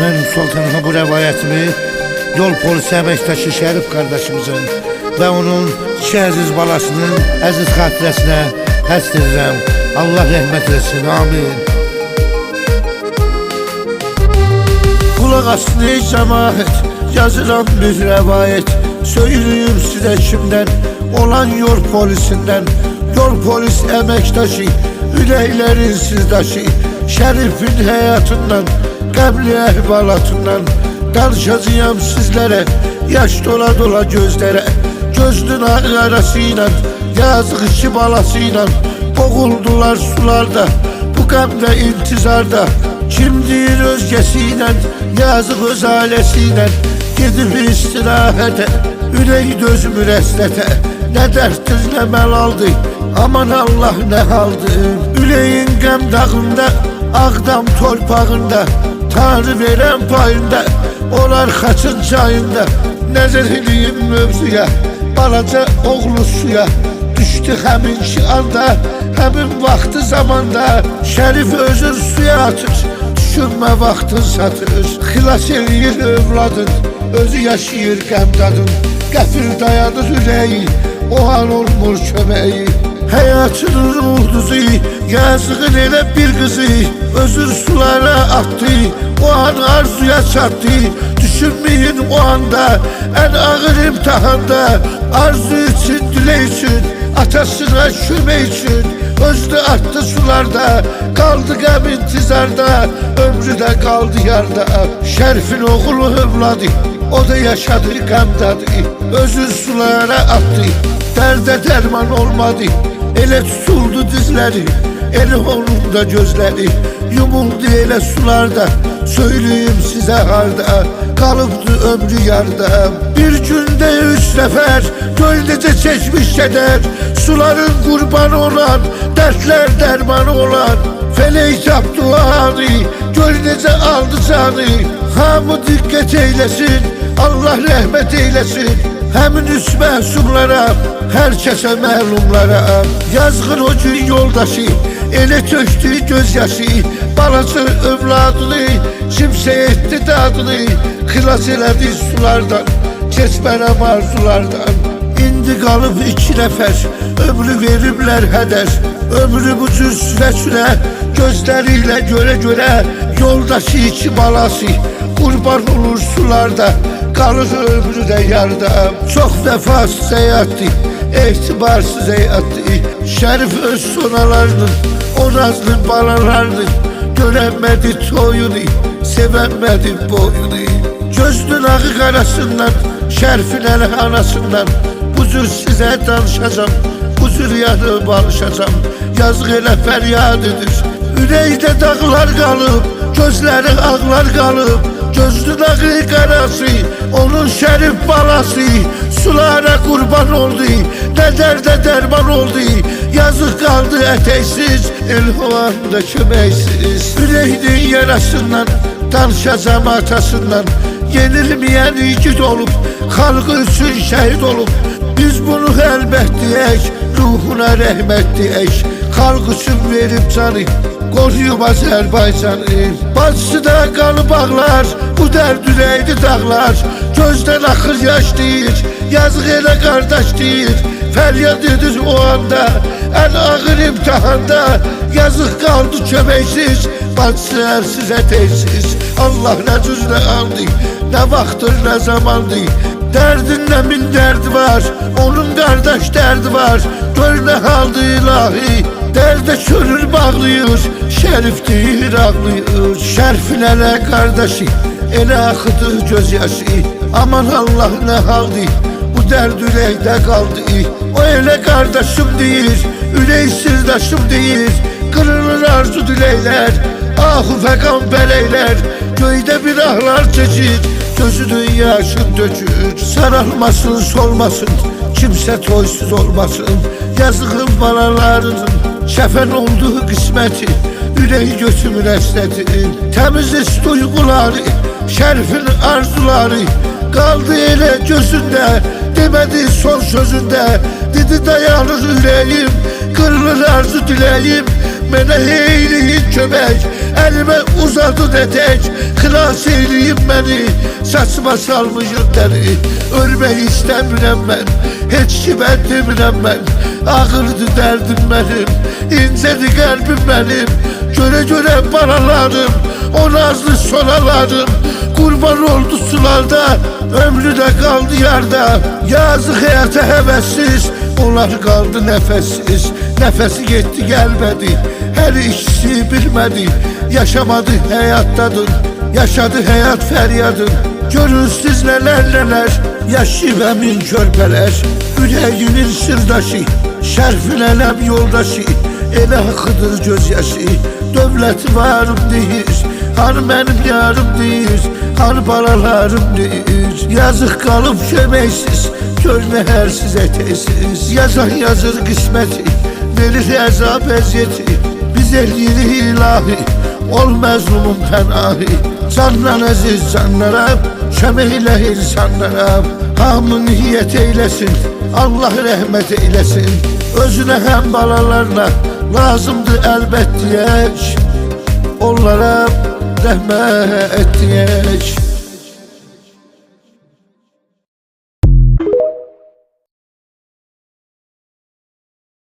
Ben Sultan'a bu rivayetimi yol polisi əməkdaşı Şərif kardeşimizin ve onun iki əziz balasının əziz xatirəsinə həsr edirəm. Allah rəhmət etsin, amin. Kulaq asın ey cəmaət, yazıram bir rivayet. Söyleyeyim size kimden, olan yol polisinden. Yol polis əməkdaşı, ürəklərin sirdaşı, Şərifin həyatından, qəbli əhvalatından danışacağım sizlere. Yaş dola dola gözlere, gözünün arasıyla, yazık iki balasıyla boğuldular sularda, bu qəmdə intizarda. Kim deyir özgesiyle, yazık öz ailesiyle gidip istirahete, ürək dözümü rəslətə. Ne derttir ne məlaldı, aman Allah ne haldı. Üleyin qəm dağında, Ağdam torpağında, Tanrı veren payında, olar xaçın çayında. Nəzər edeyim mövzuya, balaca oğlu suya düştü həmin ki anda, həmin vaxtı zamanda. Şərif özün suya atır, düşünmə vaxtın satır. Xilas eləyir övladın, özü yaşayır qəmdadın. Qəfil dayanır ürəyi, o an olmur köməyi. Həyatının ulduzu, yazığın elə bir qızı özür sulara attı, o an arzuya çatdı. Düşünmeyin o anda, en ağır imtihanda, arzu için, dilek için, atasına şüme için özlü attı sularda, kaldı qəm intizarda, ömrü de kaldı yarda. Şərifin oğlu övladı, o da yaşadı qəmdadı, özü sulara attı, derde derman olmadı. Ele tutuldu dizleri, eli onun da gözleri yumuldu ele sularda. Söyleyeyim size harda, kalıptı ömrü yarda. Bir günde 3 sefer gölgece çekmiş keder, suların kurbanı olan, dertler dermanı olan. Felek yaptı o anı, gölgece aldı canı. Hamı dikkat eylesin, Allah rahmet eylesin. Həmin üç məhsumlara, herkese məlumlara. Yazğın o gün yoldaşı, ele töktü gözyaşı, balası övladını, kimsə etdi dadını, xilas elədi sulardan, keçmərəm arzulardan. İndi qalıb 2 nəfər, ömrü veriblər hədər, ömrü bu cür sürə-sürə, gözləriyle göre yoldaşı 2 balası qurban olur sularda, kalır ömrü de yarda. Çok vefasız həyatdı, etibarsız həyatdı. Şərif öz sonalarının, o nazlı balalarını görənmədi toyunu, sevənmədi boyunu. Gözünün ağı qarasından, Şərifin əli anasından bu cür sizə danışacağım, bu cür yanıb alışacağım. Yazıq elə fəryadıdır, ürəkdə dağlar qalıb, gözləri ağlar qalıb. Gözlü dağı karası, onun Şərif balası sulara kurban oldu, ne derde derman oldu. Yazık kaldı eteksiz, el hovanda kömeksiz. Ürəknin yarasından, danışacağım atasından, yenilmeyen yiğit olup, halkı için şehit olup. Biz bunu elbet diyek, ruhuna rahmet diyek. Halk için verip canı, koruyup Azerbaycan'ı. Bacıda kanı bağlar, bu derd ürəkdi dağlar. Gözden akır yaş deyir, yazıq elə qardaş deyir. Feryat edir o anda, en ağır imtihanda. Yazıq kaldı köməksiz, bacısı ərsiz ətəksiz. Allah nə cüz nə andı, nə vaxtdır nə zamandı. Dərdində min dərdi var, onun qardaş dərdi var. Gör nə haldı ilahi, dərdə körür bağlıyır, Şərif deyir ağlıyır. Şərifin elə qardaşı, elə axıdı gözyaşı. Aman Allah nə haldı, bu dərd ürəkdə qaldı. O elə qardaşım deyir, ürək sirdaşım deyir. Qırılır arzu diləklər, ahu fəqan bələklər. Göydə bir ahlar çəkir, gözünün yaşın dökür. Saralmasın, solmasın, kimsə toysuz olmasın. Yazığın balalarının şəfən olduğu qisməti, ürəyi götümür əslədir. Təmiz duyguları, Şərifin arzuları qaldı elə gözündə, demədi son sözündə. Dedi dayanır ürəyim, qırılır arzu diləyim. Mənə eyliyin kömək, Elime uzadın etek, xilas eyleyim beni. Saçma salmışım deri, ölmek istəmirəm mən. Heç kimə demirəm mən, ağırdı dərdim mənim, incədi qəlbim mənim. Görə balalarım, o nazlı sonalarım, qurban oldu sularda, ömrü də qaldı yarda. Yazıq həyata həvəssiz, onlar qaldı nəfəssiz. Nəfəsi getdi gəlmədi, hər ikisi bilmədi. Yaşamadı həyatdadır, yaşadı həyat fəryadır. Görün siz nələr yaşayıb əmin körpələr. Ürəyinin sırdaşı, şərfin ələm yoldaşı, elə axıdır göz yaşı. Dövləti varım deyir, har mənim yarım deyir, har balalarım deyir. Yazıq qalıb köməksiz, gör məhərsiz ətəksiz. Yazan yazır qisməti, verir əzab əziyyəti. Biz eləyirik ilahi, ol məzlumun pənahi. Candan əziz canlara, kömək elə insanlara. Hamı niyyət eyləsin, Allah rəhmət eyləsin. Özünə həm balalarına lazımdır əlbət deyək, onlara rəhmət deyək.